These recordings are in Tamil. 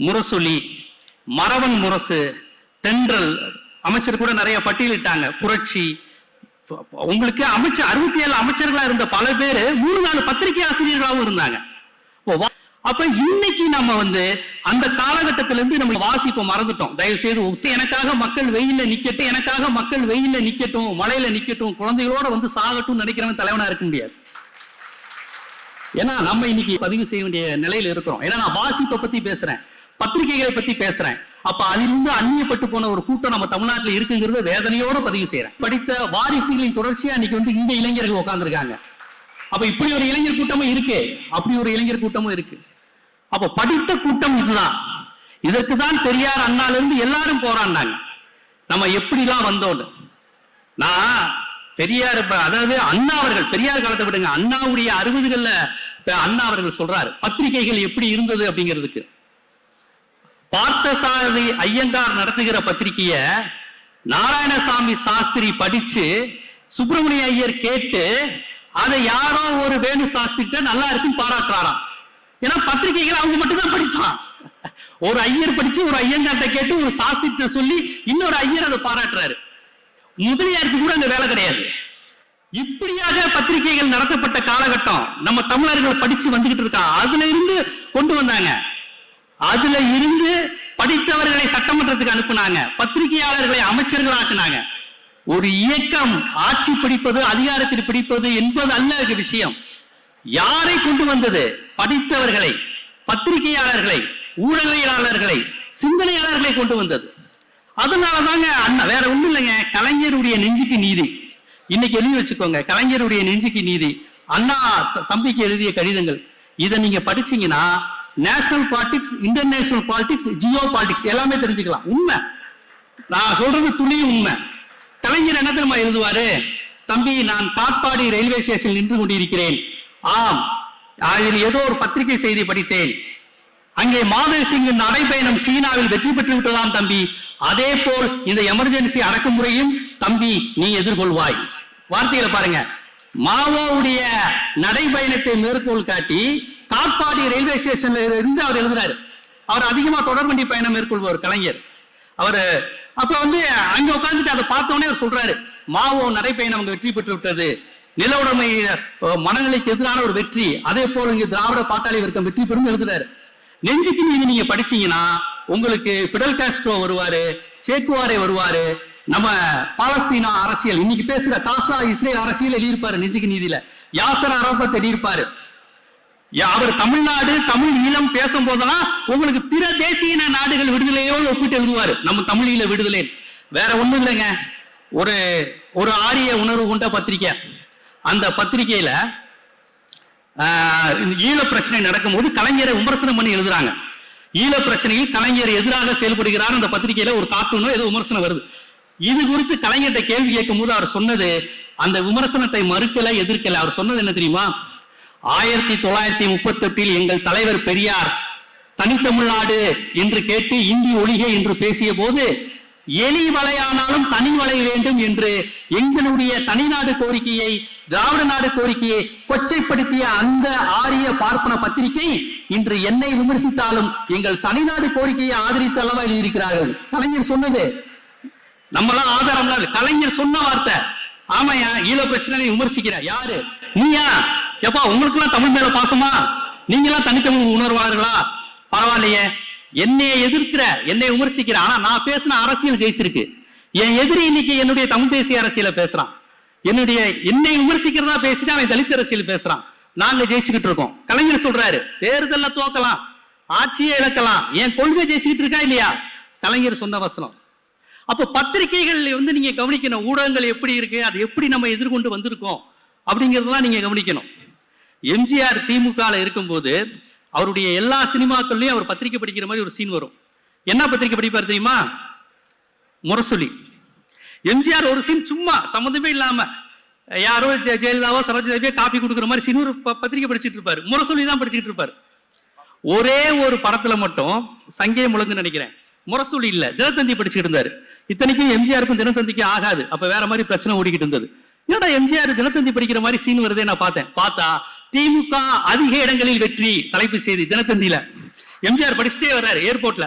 முரசொலி, மரவன் முரசு, தென்றல், அமைச்சர் கூட நிறைய பட்டியலிட்டாங்க, புரட்சி. உங்களுக்கு அமைச்சர் 67 அமைச்சர்களா இருந்த பல பேரு 3-4 பத்திரிகை ஆசிரியர்களாகவும் இருந்தாங்க. அப்ப இன்னைக்கு நம்ம அந்த காலகட்டத்திலிருந்து நம்ம வாசிப்பை மறந்துட்டோம். தயவு செய்து எனக்காக மக்கள் வெயில நிக்கட்டும், எனக்காக மக்கள் வெயில நிக்கட்டும், மழையில நிக்கட்டும், குழந்தைகளோட சாகட்டும் நினைக்கிறவன் தலைவனா இருக்க முடியாது. ஏன்னா நம்ம இன்னைக்கு பதிவு செய்ய வேண்டிய நிலையில இருக்கிறோம். ஏன்னா நான் வாசிப்பை பத்தி பேசுறேன், பத்திரிகைகளை பத்தி பேசுறேன். அப்ப அதிலிருந்து அந்நியப்பட்டு போன ஒரு கூட்டம் நம்ம தமிழ்நாட்டில் இருக்குங்கிறத வேதனையோட பதிவு செய்யறேன். படித்த வாரிசுகளின் தொடர்ச்சியா இன்னைக்கு இந்த இளைஞர்கள் உட்கார்ந்துருக்காங்க. அப்ப இப்படி ஒரு இளைஞர் கூட்டமும் இருக்கு, அப்படி ஒரு இளைஞர் கூட்டமும் இருக்கு. அப்ப படித்த கூட்டம் இதுதான். இதற்கு தான் பெரியார் அண்ணால இருந்து எல்லாரும் போராடினாங்க. நம்ம எப்படிலாம் வந்தோம். நான் பெரியார், அதாவது அண்ணா அவர்கள், பெரியார் காலத்தை விடுங்க, அண்ணாவுடைய 60கள்ல அண்ணா அவர்கள் சொல்றாரு பத்திரிகைகள் எப்படி இருந்தது அப்படிங்கிறதுக்கு. பார்த்தசாரதி ஐயங்கார் நடத்துகிற பத்திரிகைய நாராயணசாமி சாஸ்திரி படிச்சு, சுப்பிரமணிய ஐயர் கேட்டு, அதை யாரோ ஒரு வேணு சாஸ்திரிட்ட நல்லா இருக்குன்னு பாராட்டுறாராம். ஏன்னா பத்திரிகைகள் அவங்க மட்டும் தான் படிப்பான். ஒரு ஐயர் படிச்சு ஒரு ஐயங்கார்ட்ட கேட்டு ஒரு சாஸ்திரிட்ட சொல்லி இன்னொரு ஐயர் அதை பாராட்டுறாரு. முதலியாருக்கு கூட அந்த வேலை கிடையாது. இப்படியாக பத்திரிகைகள் நடத்தப்பட்ட காலகட்டம் நம்ம தமிழர்கள் படிச்சு வந்துகிட்டு இருக்கான். அதுல இருந்து கொண்டு வந்தாங்க. அதுல இருந்து படித்தவர்களை சட்டமன்றத்துக்கு அனுப்புனாங்க, பத்திரிகையாளர்களை அமைச்சர்கள் ஆக்குனாங்க. ஒரு இயக்கம் ஆட்சி பிடிப்பது, அதிகாரத்தில் பிடிப்பது என்பது அல்ல விஷயம். யாரை கொண்டு வந்தது? படித்தவர்களை, பத்திரிகையாளர்களை, ஊடகவியலாளர்களை, சிந்தனையாளர்களை கொண்டு வந்தது. அதனாலதாங்க அண்ணா, வேற ஒண்ணும் இல்லைங்க, கலைஞருடைய நெஞ்சுக்கு நீதி. இன்னைக்கு எழுதி வச்சுக்கோங்க, கலைஞருடைய நெஞ்சுக்கு நீதி, அண்ணா தம்பிக்கு எழுதிய கடிதங்கள். இதை நீங்க படிச்சீங்கன்னா national politics, international politics, Jio politics எல்லாமே தெரிஞ்சுக்கலாம். உண்மை, நான் சொல்றது துணியும் உண்மை. கலைஞர் என்ன தெரியுமா எழுதுவாரு? தம்பி, நான் காட்பாடி ரயில்வே ஸ்டேஷன் நின்று கொண்டிருக்கிறேன். ஆம், அதில் ஏதோ ஒரு பத்திரிகை செய்தி படித்தேன். அங்கே மாதவ் சிங்கின் நடைபயணம் சீனாவில் வெற்றி பெற்று விட்டதாம் தம்பி. அதே போல் இந்த எமர்ஜென்சி அடக்குமுறையும் தம்பி நீ எதிர்கொள்வாய். வார்த்தையில பாருங்க, மாவோவுடைய நடைபயணத்தை மேற்கோள் காட்டி காட்பாடி ரயில்வே ஸ்டேஷன்ல இருந்து அவர் எழுதுறாரு. அவர் அதிகமா தொடர்வண்டி பயணம் மேற்கொள்வார் கலைஞர். அவர் அப்ப அங்க உட்கார்ந்துட்டு அதை பார்த்தோன்னே அவர் சொல்றாரு, மாவோ நடைபயணம் அங்க வெற்றி பெற்று விட்டது, நில உடைமை மனநிலைக்கு எதிரான ஒரு வெற்றி, அதே போல இங்க திராவிட பாட்டாளி வர்க்கம் வெற்றி பெறும் எழுதுறாரு. நெஞ்சுக்கு நீதி நீங்க படிச்சீங்கன்னா உங்களுக்கு பிடல் காஸ்ட்ரோ வருவாரு, சேக்குவாரே வருவாரு, நம்ம பாலஸ்தீனா அரசியல் இன்னைக்கு பேசுற காசா இஸ்ரேல் அரசியல் எழுதியிருப்பாரு நெஞ்சுக்கு நீதியில, யாசர் அரபாத் எழுதியிருப்பாரு. அவர் தமிழ்நாடு, தமிழ் ஈழம் பேசும் போதெல்லாம் உங்களுக்கு பிற தேசிய நாடுகள் விடுதலையோடு ஒப்பிட்டு எழுதுவாரு, நம்ம தமிழீழ விடுதலை. வேற ஒண்ணும் இல்லைங்க, ஒரு ஆரிய உணர்வு கொண்ட பத்திரிகை. அந்த பத்திரிகையில ஈழ பிரச்சனை நடக்கும்போது கலைஞரை விமர்சனம் பண்ணி எழுதுறாங்க. ஈழ பிரச்சனையில் கலைஞர் எதிராக செயல்படுகிறார். அந்த பத்திரிகையில ஒரு கார்ட்டூனோ ஏதோ விமர்சனம் வருது. இது குறித்து கலைஞர்கிட்ட கேள்வி கேட்கும் போது அவர் சொன்னது, அந்த விமர்சனத்தை மறுக்கல, எதிர்க்கல. அவர் சொன்னது என்ன தெரியுமா? 1938 எங்கள் தலைவர் பெரியார் தனித்தமிழ்நாடு என்று கேட்டு இந்தி ஒழிக என்று பேசிய போது, எலி வலையானாலும் தனி வலை வேண்டும் என்று எங்களுடைய தனிநாடு கோரிக்கையை, திராவிட நாடு கோரிக்கையை கொச்சைப்படுத்திய அந்த ஆரிய பார்ப்பன பத்திரிகை இன்று என்னை விமர்சித்தாலும் எங்கள் தனிநாடு கோரிக்கையை ஆதரித்து அல்லவா எழுதியிருக்கிறார்கள். கலைஞர் சொன்னது, நம்மளாம் ஆதாரம், கலைஞர் சொன்ன வார்த்தை. ஆமையா, ஈழ பிரச்சனை விமர்சிக்கிற யாரு? நீயா? எப்பா, உங்களுக்கு எல்லாம் தமிழ் மேல பாசமா? நீங்க எல்லாம் தனித்தமிழ் உணர்வாளர்களா? பரவாயில்லையே, என்னைய எதிர்க்கிற, என்னை விமர்சிக்கிற, ஆனா நான் பேசின அரசியல் ஜெயிச்சிருக்கு. என் எதிரி இன்னைக்கு என்னுடைய தமிழ் தேசிய அரசியல பேசுறான். என்னை விமர்சிக்கிறதா பேசிட்டு அவன் தலித் அரசியல் பேசுறான். நாங்க ஜெயிச்சுக்கிட்டு இருக்கோம். கலைஞர் சொல்றாரு, தேர்தல்ல தோக்கலாம், ஆட்சியை இழக்கலாம், என் கொள்கை ஜெயிச்சுக்கிட்டு இருக்கா இல்லையா? கலைஞர் சொன்ன வசனம். அப்ப பத்திரிகைகள் நீங்க கவனிக்கணும், ஊடகங்கள் எப்படி இருக்கு, அது எப்படி நம்ம எதிர்கொண்டு வந்திருக்கோம் அப்படிங்கிறதெல்லாம் நீங்க கவனிக்கணும். எம்ஜிஆர் திமுகல இருக்கும்போது அவருடைய எல்லா சினிமாக்கள்லயும் அவர் பத்திரிகை படிக்கிற மாதிரி ஒரு சீன் வரும். என்ன பத்திரிகை படிப்பார் தெரியுமா? முரசொலி. எம்ஜிஆர் ஒரு சீன் சும்மா சம்மந்தமே இல்லாம யாரோ ஜெயலலிதாவோ சரோஜாவோ காப்பி கொடுக்குற மாதிரி சீன் ஒரு பத்திரிகை படிச்சுட்டு இருப்பாரு. முரசொலி தான் படிச்சுட்டு இருப்பாரு. ஒரே ஒரு படத்துல மட்டும் சங்கே முழங்குன்னு நினைக்கிறேன், முரசொலி இல்ல, தினத்தந்தி படிச்சுட்டு இருந்தாரு. இத்தனைக்கும் எம்ஜிஆருக்கும் தினத்தந்திக்கும் ஆகாது. அப்ப வேற மாதிரி பிரச்சனை ஓடிக்கிட்டு இருந்தது. ஏன்னா எம்ஜிஆர் தினத்தந்தி படிக்கிற மாதிரி சீன் வருதே நான் பார்த்தேன். பார்த்தா திமுக அதிக இடங்களில் வெற்றி தலைப்பு செய்தி தினத்தந்தியில. எம்ஜிஆர் படிச்சுட்டே வர்றாரு ஏர்போர்ட்ல.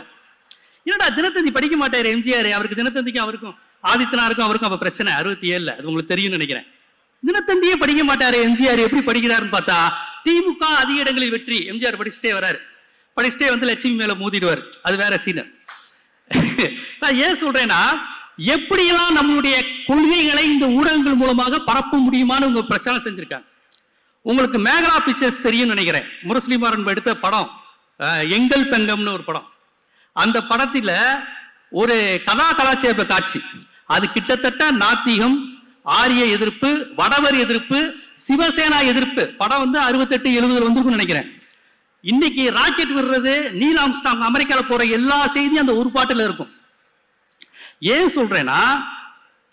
என்னடா தினத்தந்தி படிக்க மாட்டாரு எம்ஜிஆர், அவருக்கு தினத்தந்திக்கும் அவருக்கும் ஆதித்தனாருக்கும் அவருக்கும் அப்ப பிரச்சனை 67, அது உங்களுக்கு தெரியும்னு நினைக்கிறேன். தினத்தந்தியே படிக்க மாட்டாரு எம்ஜிஆர், எப்படி படிக்கிறாருன்னு பார்த்தா திமுக அதிக இடங்களில் வெற்றி. எம்ஜிஆர் படிச்சுட்டே வர்றாரு, படிச்சுட்டே வந்து லட்சுமி மேல மோதிடுவார், அது வேற சீனர். நான் ஏன் சொல்றேன்னா, எப்படியெல்லாம் நம்மளுடைய கொள்கைகளை இந்த ஊடகங்கள் மூலமாக பரப்ப முடியுமான்னு உங்க பிரச்சாரம் செஞ்சிருக்காங்க. உங்களுக்கு மேகலா பிக்சர்ஸ் தெரியும் நினைக்கிறேன், முரசொலிமாறன் எடுத்த படம் எங்கள் தங்கம்னு ஒரு படம். அந்த படத்துல ஒரு கலாச்சார காட்சி, அது கிட்டத்தட்ட நாத்திகம், ஆரிய எதிர்ப்பு, வடவர் எதிர்ப்பு, சிவசேனா எதிர்ப்பு. படம் வந்து 68 70 வந்திருக்கும்னு நினைக்கிறேன். இன்னைக்கு ராக்கெட் விடுறது, நீல் ஆம்ஸ்ட்ராங் அமெரிக்கால போற எல்லா செய்தியும் அந்த ஒரு பாட்டுல இருக்கும். ஏன் சொல்றேன்னா,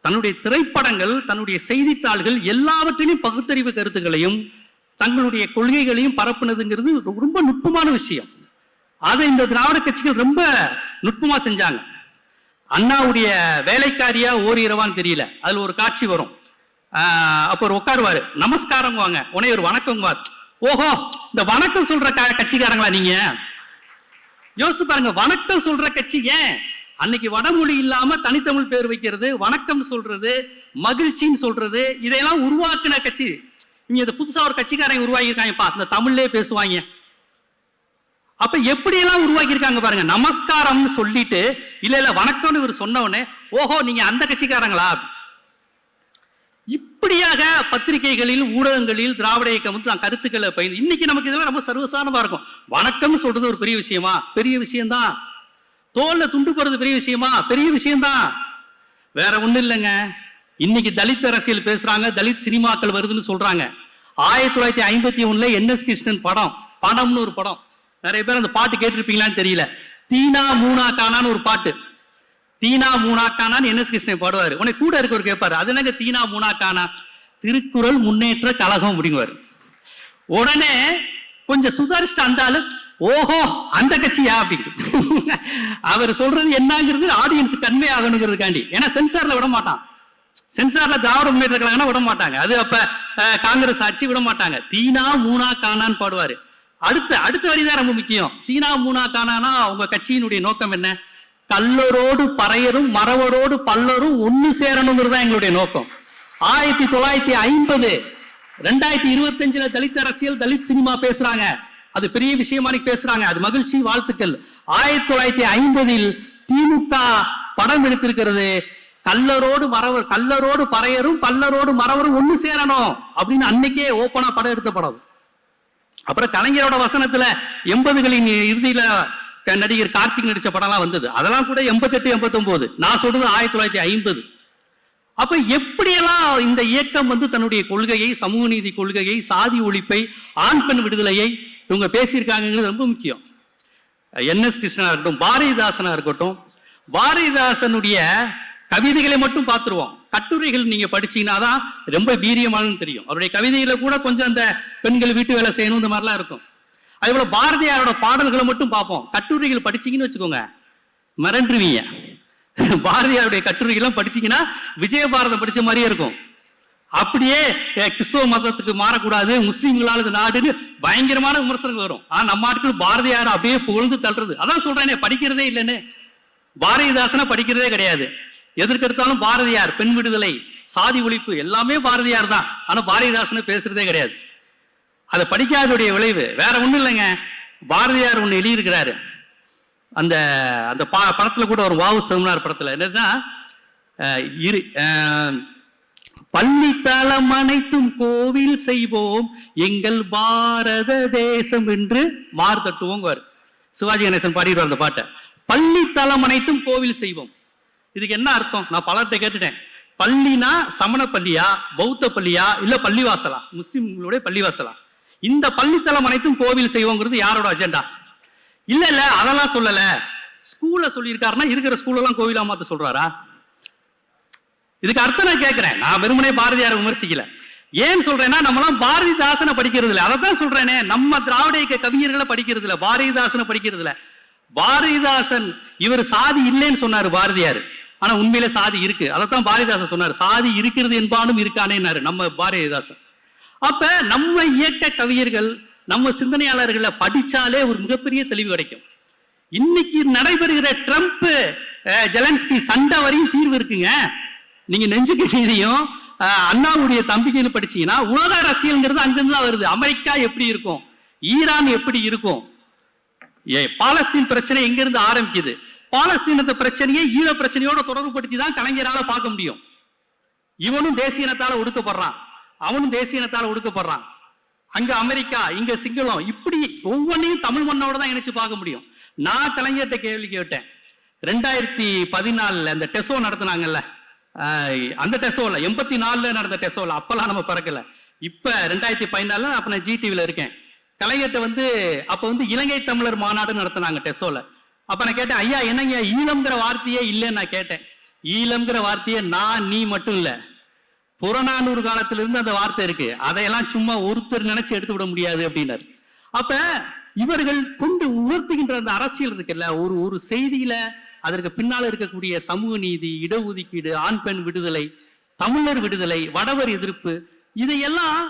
தன்னுடைய திரைப்படங்கள், தன்னுடைய செய்தித்தாள்கள் எல்லாவற்றிலும் பகுத்தறிவு கருத்துக்களையும் தங்களுடைய கொள்கைகளையும் பரப்புனதுங்கிறது ரொம்ப நுட்பமான விஷயம். அதை இந்த திராவிட கட்சிகள் ரொம்ப நுட்பமா செஞ்சாங்க. அண்ணாவுடைய வேலைக்காரியா ஓரிரவான்னு தெரியல, அதுல ஒரு காட்சி வரும். அப்ப ஒரு உட்காருவாரு, நமஸ்காரம் வாங்க, உடனே ஒரு வணக்கம் வார். ஓஹோ, இந்த வணக்கம் சொல்ற கட்சிக்காரங்களா நீங்க? யோசிச்சு பாருங்க, வணக்கம் சொல்ற கட்சி. ஏன் அன்னைக்கு வடமொழி இல்லாம தனித்தமிழ் பேர் வைக்கிறது, வணக்கம் சொல்றது, மகிழ்ச்சின்னு சொல்றது, இதையெல்லாம் உருவாக்குன கட்சி. இங்க இந்த புதுசா ஒரு கட்சிக்காரங்க உருவாக்கியிருக்காங்கப்பா, இந்த தமிழ்லயே பேசுவாங்க. அப்ப எப்படி எல்லாம் உருவாக்கி இருக்காங்க பாருங்க. நமஸ்காரம்னு சொல்லிட்டு இல்ல வணக்கம்னு இவர் சொன்ன உடனே ஓஹோ நீங்க அந்த கட்சிக்காரங்களா? இப்படியாக பத்திரிகைகளில் ஊடகங்களில் திராவிட இயக்கம் வந்து கருத்துக்களை பயந்து இன்னைக்கு நமக்கு இதெல்லாம் ரொம்ப சர்வசாதாரணமா இருக்கும். வணக்கம் சொல்றது ஒரு பெரிய விஷயமா? பெரிய விஷயம்தான். தோல்ல துண்டு போறது பெரிய விஷயமா? பெரிய விஷயம்தான். வேற ஒண்ணு இல்லைங்க. இன்னைக்கு தலித் அரசியல் பேசுறாங்க, தலித் சினிமாக்கள் வருதுன்னு சொல்றாங்க. 1951 NS கிருஷ்ணன் படம்னு ஒரு படம், நிறைய பேர் அந்த பாட்டு கேட்டிருப்பீங்களான்னு தெரியல. தீனா மூனா கானான்னு ஒரு பாட்டு. தீனா மூனா கானான்னு NS கிருஷ்ணன் பாடுவாரு. உடனே கூட இருக்கவர் கேட்பாரு, அது என்னங்க தீனா மூனா கானா? திருக்குறள் முன்னேற்ற கழகம் அப்படிங்குவாரு. உடனே கொஞ்சம் சுதாரிச்சுட்டு அந்தாலும் ஓஹோ அந்த கட்சியா அப்படின்னு அவர் சொல்றது என்னங்கிறது ஆடியன்ஸ் கன்வே ஆகணுங்கிறதுக்காண்டி. ஏன்னா சென்சார்ல விட மாட்டான், சென்சார்ல திராவிட முன்னேற்ற கழகம் விட மாட்டாங்க, அது அப்ப காங்கிரஸ் ஆட்சி விட மாட்டாங்க. தீனா மூனா கானான்னு பாடுவாரு. அடுத்த வரிதான் ரொம்ப முக்கியம். தீனா மூனா கானானா உங்க கட்சியினுடைய நோக்கம் என்ன? கல்லரோடு பறையரும் மரவரோடு பல்லரும் ஒன்னு சேரணுங்கிறது தான் எங்களுடைய நோக்கம். 1950 2025 தலித் அரசியல், தலித் சினிமா பேசுறாங்க, அது பெரிய விஷயமா பேசுறாங்க, அது மகிழ்ச்சி, வாழ்த்துக்கள். 1950 திமுக படம் எடுத்திருக்கிறது, கல்லரோடு பறையரும் பல்லரோடு மரவரும் ஒன்னு சேரணும் அப்படின்னு அன்னைக்கே ஓப்பனா படம் எடுத்த படம். அப்புறம் கலைஞரோட வசனத்துல 80களின் இறுதியில நடிகர் கார்த்திக் நடிச்ச படம்லாம் வந்தது, அதெல்லாம் கூட 88 89. நான் சொல்றது 1950. அப்ப எப்படியெல்லாம் இந்த இயக்கம் வந்து தன்னுடைய கொள்கையை, சமூக நீதி கொள்கையை, சாதி ஒழிப்பை, ஆண் பெண் விடுதலையை இவங்க பேசியிருக்காங்கிறது ரொம்ப முக்கியம். NS கிருஷ்ணனா இருக்கட்டும், பாரதிதாசனா இருக்கட்டும், பாரதிதாசனுடைய கவிதைகளை மட்டும் பார்த்துருவோம், கட்டுரைகள் நீங்க படிச்சீங்கன்னா தான் ரொம்ப வீரியமானு தெரியும். அவருடைய கவிதைகளை கூட கொஞ்சம் அந்த பெண்கள் வீட்டு வேலை செய்யணும் இந்த மாதிரிலாம் இருக்கும். அதே போல பாரதியாரோட பாடல்களை மட்டும் பார்ப்போம், கட்டுரைகள் படிச்சீங்கன்னு வச்சுக்கோங்க மிரண்டுருவீங்க. பாரதியாருடைய கட்டுரைகள்லாம் படிச்சீங்கன்னா விஜயபாரதம் படிச்ச மாதிரியே இருக்கும். அப்படியே கிறிஸ்தவ மதத்துக்கு மாறக்கூடாது, முஸ்லீம்களால் நாடுன்னு பயங்கரமான விமர்சனங்கள் வரும். ஆனா நம்ம ஆட்கள் பாரதியார் அப்படியே புகழ்ந்து தள்ளுறது. அதான் சொல்றேனே, படிக்கிறதே இல்லைன்னு. பாரதிதாசனை படிக்கிறதே கிடையாது. எதற்கெடுத்தாலும் பாரதியார், பெண் விடுதலை, சாதி ஒழிப்பு எல்லாமே பாரதியார் தான். ஆனா பாரதிதாசனை பேசுறதே கிடையாது. அதை படிக்காதோடைய விளைவு வேற ஒண்ணும் இல்லைங்க. பாரதியார் ஒண்ணு எழுதியிருக்கிறாரு, அந்த அந்த படத்துல கூட ஒரு வாவு சிதம்பரனார் படத்துல என்னன்னா, பள்ளித்தலம் அனைத்தும் கோவில் செய்வோம், எங்கள் பாரத தேசம் என்று மார்த்தட்டுவோம். சிவாஜி கணேசன் பாடிடுவார் அந்த பாட்டை. பள்ளித்தலம் அனைத்தும் கோவில் செய்வோம், இதுக்கு என்ன அர்த்தம்? நான் பலர்கிட்ட கேட்டுட்டேன். பள்ளினா சமண பள்ளியா, பௌத்த பள்ளியா, இல்ல பள்ளிவாசலா, முஸ்லிம்களுடைய பள்ளிவாசலா? இந்த பள்ளித்தலம் அனைத்தும் கோவில் செய்வோங்கிறது யாரோட அஜெண்டா? இல்ல அதெல்லாம் சொல்லல, ஸ்கூல்ல சொல்லியிருக்காருன்னா இருக்கிற ஸ்கூலெல்லாம் கோவிலா மாத்த சொல்றாரா? இதுக்கு அர்த்தம் நான் கேட்கிறேன். நான் வெறுமனே பாரதியாரை விமர்சிக்கல. ஏன் சொல்றேன்னா, நம்மளாம் பாரதிதாசனை படிக்கிறது இல்லை. அதைத்தான் சொல்றேனே, நம்ம திராவிட இயக்க கவிஞர்களை படிக்கிறது இல்லை, பாரதிதாசனை படிக்கிறது இல்லை. பாரதிதாசன் இவர் சாதி இல்லைன்னு சொன்னாரு பாரதியார், ஆனா உண்மையில சாதி இருக்கு. அதைத்தான் பாரதிதாசன் சொன்னார், சாதி இருக்கிறது என்பானும் இருக்கானேன்னாரு நம்ம பாரதிதாசன். அப்ப நம்ம இயக்க கவிஞர்கள், நம்ம சிந்தனையாளர்களை படிச்சாலே ஒரு மிகப்பெரிய தெளிவு கிடைக்கும். இன்னைக்கு நடைபெறுகிற ட்ரம்ப் ஜெலன்ஸ்கி சண்டை வரையும் தீர்வு இருக்குங்க. நீங்க நெஞ்சுக்கு நீதியும் அண்ணாவுடைய தம்பிக்கைன்னு படிச்சீங்கன்னா உலக அரசியல்ங்கிறது அங்கிருந்து தான் வருது. அமெரிக்கா எப்படி இருக்கும், ஈரான் எப்படி இருக்கும், பாலஸ்தீன் பிரச்சனை எங்க இருந்து ஆரம்பிக்குது, பாலஸ்தீனத்தை பிரச்சனையை ஈழ பிரச்சனையோட தொடர்பு படுத்தி தான் கலைஞரால பார்க்க முடியும். இவனும் தேசிய இனத்தால ஒடுக்கப்படுறான், அவனும் தேசிய இனத்தால ஒடுக்கப்படுறான். அங்க அமெரிக்கா, இங்க சிங்களம், இப்படி ஒவ்வொன்றையும் தமிழ் மண்ணோட தான் இணைச்சு பார்க்க முடியும். நான் கலைஞர்கிட்ட கேள்வி கேட்டேன். 2014 அந்த டெசோ நடத்தினாங்கல்ல, அந்த டெசோல 84 நடந்த டெசோல, அப்பெல்லாம் நம்ம பறக்கல. இப்ப 2014 அப்ப நான் ஜிடிவில இருக்கேன். கலைஞர்கிட்ட அப்ப இலங்கை தமிழர் மாநாடு நடத்தினாங்க டெசோல. அப்ப நான் கேட்டேன், ஐயா என்னங்க ஈழம்ங்கிற வார்த்தையே இல்லைன்னு நான் கேட்டேன். ஈழம்ங்கிற வார்த்தையே நான் நீ மட்டும் இல்ல, புறநானூறு காலத்திலிருந்து அந்த வார்த்தை இருக்கு, அதையெல்லாம் சும்மா ஒருத்தர் நினைச்சு எடுத்து விட முடியாது அப்படின்னாரு. அப்ப இவர்கள் கொண்டு உணர்த்துகின்ற அந்த அரசியல் இருக்குல்ல, ஒரு செய்தியில அதற்கு பின்னால் இருக்கக்கூடிய சமூக நீதி, இடஒதுக்கீடு, ஆண் பெண் விடுதலை, தமிழர் விடுதலை, வடவர் எதிர்ப்பு, இதையெல்லாம்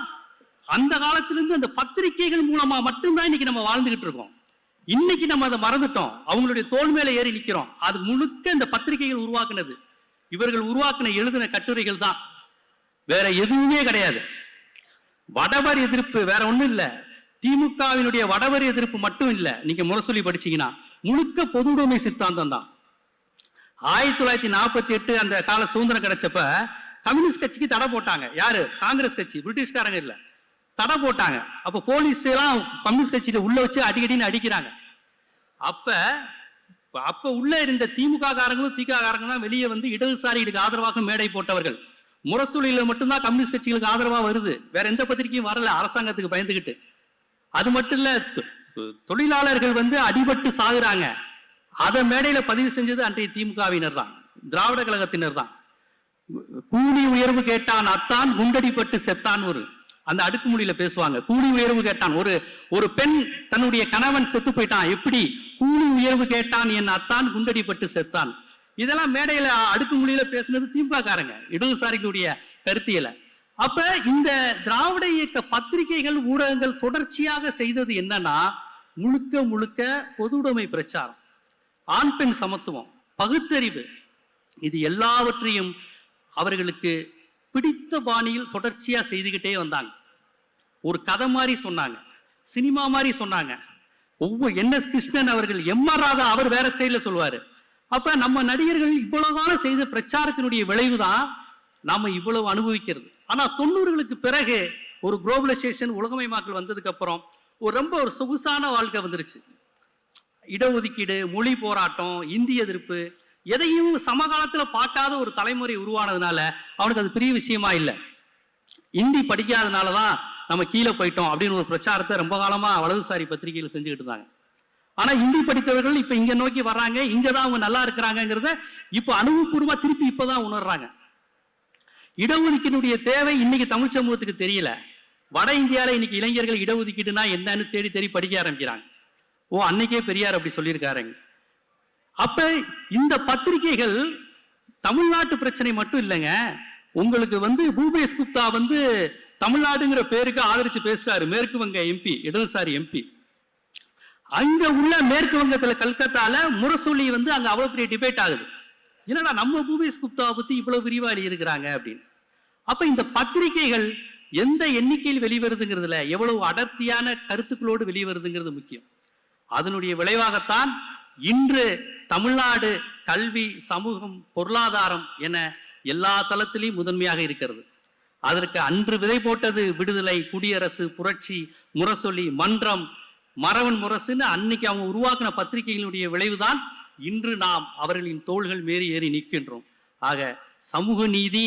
அந்த காலத்திலிருந்து அந்த பத்திரிகைகள் மூலமா மட்டும்தான் இன்னைக்கு நம்ம வாழ்ந்துகிட்டு இருக்கோம். இன்னைக்கு நம்ம அதை மறந்துட்டோம், அவங்களுடைய தோல் மேல ஏறி நிக்கிறோம். அது முழுக்க இந்த பத்திரிகைகள் உருவாக்குனது, இவர்கள் உருவாக்கின எழுதின கட்டுரைகள் தான், வேற எதுவுமே கிடையாது. வடவர் எதிர்ப்பு வேற ஒண்ணும் இல்ல, திமுகவினுடைய வடவர் எதிர்ப்பு மட்டும் இல்ல. நீங்க முரசொலி படிச்சீங்கன்னா முழுக்க பொது உடைமை சித்தாந்தம் தான். 1948 அந்த கால சுதந்திரம் கிடைச்சப்ப கம்யூனிஸ்ட் கட்சிக்கு தடை போட்டாங்க. யாரு? காங்கிரஸ் கட்சி, பிரிட்டிஷ்காரங்க இல்ல, தடை போட்டாங்க. அப்ப போலீஸ் எல்லாம் கம்யூனிஸ்ட் கட்சியில உள்ள வச்சு அடிக்கடின்னு அடிக்கிறாங்க. அப்ப உள்ள இருந்த திமுக காரங்களும் திக காரங்களும் தான் வெளியே இடதுசாரிகளுக்கு ஆதரவாக மேடை போட்டவர்கள். முரசொலியில மட்டும்தான் கம்யூனிஸ்ட் கட்சிகளுக்கு ஆதரவா வருது, வேற எந்த பத்திரிகையும் வரல, அரசாங்கத்துக்கு பயந்துகிட்டு. அது மட்டும் இல்ல, தொழிலாளர்கள் அடிபட்டு சாகுறாங்க, அதை மேடையில பதிவு செஞ்சது அன்றைய திமுகவினர் தான், திராவிட கழகத்தினர் தான். கூலி உயர்வு கேட்டான் அத்தான், குண்டடிப்பட்டு செத்தான், அந்த அடுக்குமொழியில பேசுவாங்க. கூலி உயர்வு கேட்டான், ஒரு பெண் தன்னுடைய கணவன் செத்து போயிட்டான், எப்படி கூலி உயர்வு கேட்டான் என் அத்தான், குண்டடிப்பட்டு செத்தான். இதெல்லாம் மேடையில அடுக்குமொழியில பேசுனது திமுக காரங்க, இடதுசாரிகளுடைய கருத்தியல. அப்ப இந்த திராவிட இயக்க பத்திரிகைகள், ஊடகங்கள் தொடர்ச்சியாக செய்தது என்னன்னா, முழுக்க முழுக்க பொதுவுடைமை பிரச்சாரம், ஆண் பெண் சமத்துவம், பகுத்தறிவு, இது எல்லாவற்றையும் அவர்களுக்கு பிடித்த பாணியில் தொடர்ச்சியா செய்துகிட்டே வந்தாங்க. ஒரு கதை மாதிரி சொன்னாங்க, சினிமா மாதிரி சொன்னாங்க. ஒவ்வொரு NS கிருஷ்ணன் அவர்கள், MR ராதா அவர் வேற ஸ்டைல சொல்லுவாரு. அப்ப நம்ம நடிகர்கள் இவ்வளவு காலம் செய்த பிரச்சாரத்தினுடைய விளைவுதான் நாம இவ்வளவு அனுபவிக்கிறது. ஆனா 90களுக்கு பிறகு ஒரு குளோபலைசேஷன், உலகமயமாக்கல் வந்ததுக்கு அப்புறம் ரொம்ப சொகுசான வாழ்க்கை வந்துருச்சு. இடஒதுக்கீடு, மொழி போராட்டம், இந்திய எதிர்ப்பு, எதையும் சமகாலத்துல பார்க்காத ஒரு தலைமுறை உருவானதுனால அவனுக்கு அது பெரிய விஷயமா இல்லை. இந்தி படிக்காதனாலதான் நம்ம கீழே போயிட்டோம் அப்படின்னு ஒரு பிரச்சாரத்தை ரொம்ப காலமா வலதுசாரி பத்திரிகைகள் செஞ்சுக்கிட்டு இருந்தாங்க. ஆனா இந்தி படித்தவர்கள் இப்ப இங்க நோக்கி வர்றாங்க, இங்கதான் அவங்க நல்லா இருக்கிறாங்கிறத இப்ப அனுபவபூர்வமா திருப்பி இப்பதான் உணர்றாங்க. இடஒதுக்கீடுடைய தேவை இன்னைக்கு தமிழ் சமூகத்துக்கு தெரியல. வட இந்தியால இன்னைக்கு இளைஞர்கள் இடஒதுக்கீடுனா என்னன்னு தேடி தேடி படிக்க ஆரம்பிக்கிறாங்க. ஓ, அன்னைக்கே பெரியார் அப்படி சொல்லியிருக்காருங்க. அப்ப இந்த பத்திரிகைகள் தமிழ்நாட்டு பிரச்சனை மட்டும் இல்லைங்க. உங்களுக்கு பூபேஷ் குப்தா தமிழ்நாடுங்கிற பேருக்கு ஆதரிச்சு பேசுறாரு, மேற்கு வங்க MP, இடதுசாரி MP. அங்க உள்ள மேற்கு வங்கத்துல கல்கத்தால முரசொலி அங்க அவ்வளவு பெரிய டிபேட் ஆகுது. என்னடா நம்ம பூபேஷ் குப்தாவை பத்தி இவ்வளவு விரிவா இருக்கிறாங்க அப்படின்னு. அப்ப இந்த பத்திரிகைகள் எந்த எண்ணிக்கையில் வெளிவருதுங்கிறதுல, எவ்வளவு அடர்த்தியான கருத்துக்களோடு வெளிவருதுங்கிறது முக்கியம். அதனுடைய விளைவாகத்தான் இன்று தமிழ்நாடு கல்வி, சமூகம், பொருளாதாரம் என எல்லா தளத்திலையும் முதன்மையாக இருக்கிறது. அதற்கு அன்று விதை போட்டது விடுதலை, குடியரசு, புரட்சி, முரசொலி, மன்றம், மரவன் முரசுன்னு அன்னைக்கு அவங்க உருவாக்கின பத்திரிகைகளுடைய விளைவுதான் இன்று நாம் அவர்களின் தோள்கள் மேறி ஏறி நிற்கின்றோம். ஆக சமூக நீதி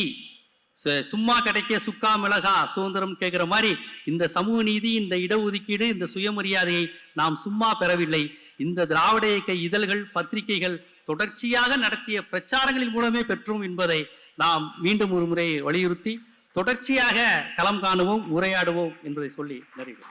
சும்மா கிடைக்க சுக்கா மிளகா சுதந்திரம் கேட்கிற மாதிரி இந்த சமூக நீதி, இந்த இடஒதுக்கீடு, இந்த சுயமரியாதையை நாம் சும்மா பெறவில்லை. இந்த திராவிட இயக்க இதழ்கள், பத்திரிகைகள் தொடர்ச்சியாக நடத்திய பிரச்சாரங்களின் மூலமே பெற்றோம் என்பதை நாம் மீண்டும் ஒரு முறை வலியுறுத்தி தொடர்ச்சியாக களம் காணுவோம், உரையாடுவோம் என்பதை சொல்லி நிறைவு.